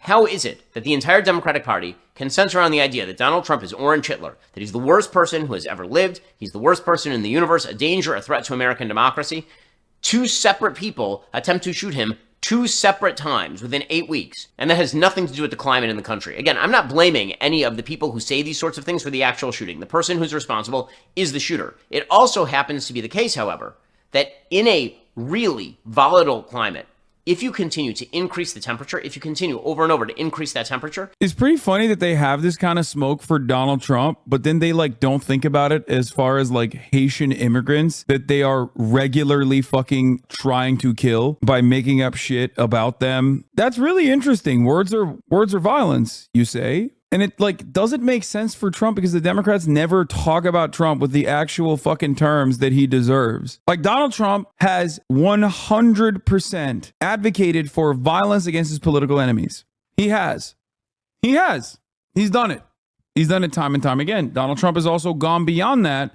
How is it that the entire Democratic Party can center around the idea that Donald Trump is Orange Hitler, that he's the worst person who has ever lived, he's the worst person in the universe, a danger, a threat to American democracy? Two separate people attempt to shoot him 2 separate times within 8 weeks, and that has nothing to do with the climate in the country. Again, I'm not blaming any of the people who say these sorts of things for the actual shooting. The person who's responsible is the shooter. It also happens to be the case, however, that in a really volatile climate, if you continue to increase the temperature, if you continue over and over to increase that temperature. It's pretty funny that they have this kind of smoke for Donald Trump, but then they like don't think about it as far as like Haitian immigrants that they are regularly fucking trying to kill by making up shit about them. That's really interesting. Words are violence, you say. And it like doesn't make sense for Trump because the Democrats never talk about Trump with the actual fucking terms that he deserves. Like Donald Trump has 100% advocated for violence against his political enemies. He has. He's done it. He's done it time and time again. Donald Trump has also gone beyond that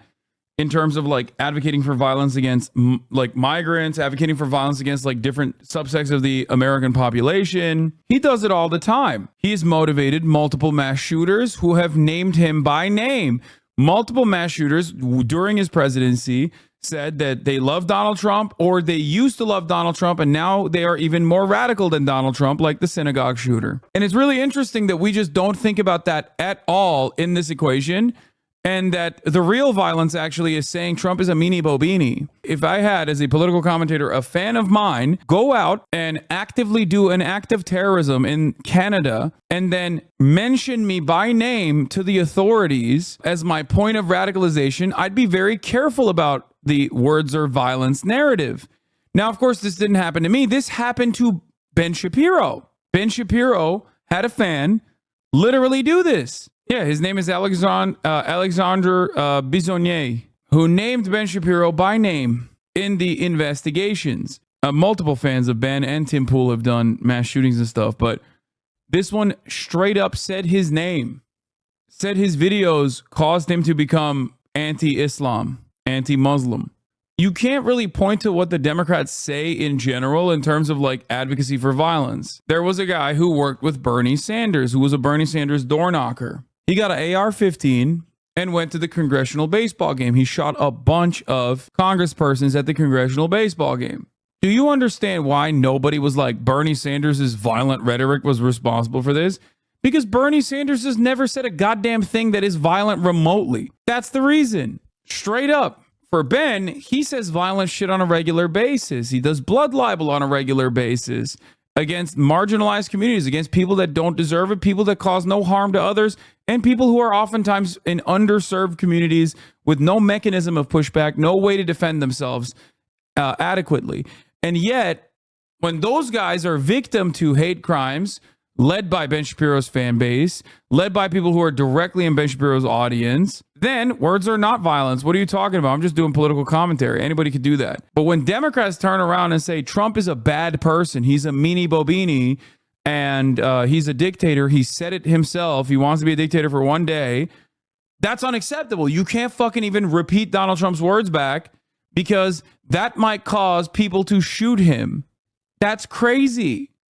in terms of like advocating for violence against like migrants, advocating for violence against like different subsects of the American population. He does it all the time. He has motivated multiple mass shooters who have named him by name. Multiple mass shooters during his presidency said that they love Donald Trump or they used to love Donald Trump and now they are even more radical than Donald Trump, like the synagogue shooter. And it's really interesting that we just don't think about that at all in this equation. And that the real violence actually is saying Trump is a meanie bobini. If I had, as a political commentator, a fan of mine go out and actively do an act of terrorism in Canada and then mention me by name to the authorities as my point of radicalization, I'd be very careful about the words or violence narrative. Now, of course, this didn't happen to me. This happened to Ben Shapiro. Ben Shapiro had a fan literally do this. Yeah, his name is Alexandre Bisonnier, who named Ben Shapiro by name in the investigations. Multiple fans of Ben and Tim Pool have done mass shootings and stuff, but this one straight up said his name, said his videos caused him to become anti-Islam, anti-Muslim. You can't really point to what the Democrats say in general in terms of like advocacy for violence. There was a guy who worked with Bernie Sanders, who was a Bernie Sanders door knocker. He got an AR-15 and went to the congressional baseball game. He shot a bunch of congresspersons at the congressional baseball game. Do you understand why nobody was like Bernie Sanders' violent rhetoric was responsible for this? Because Bernie Sanders has never said a goddamn thing that is violent remotely. That's the reason. Straight up. For Ben, he says violent shit on a regular basis. He does blood libel on a regular basis against marginalized communities, against people that don't deserve it, people that cause no harm to others, and people who are oftentimes in underserved communities with no mechanism of pushback, no way to defend themselves adequately. And yet, when those guys are victim to hate crimes led by Ben Shapiro's fan base, led by people who are directly in Ben Shapiro's audience, then words are not violence. What are you talking about? I'm just doing political commentary. Anybody could do that. But when Democrats turn around and say Trump is a bad person, he's a meanie bobini, and he's a dictator, he said it himself, he wants to be a dictator for one day, that's unacceptable. You can't fucking even repeat Donald Trump's words back because that might cause people to shoot him. That's crazy.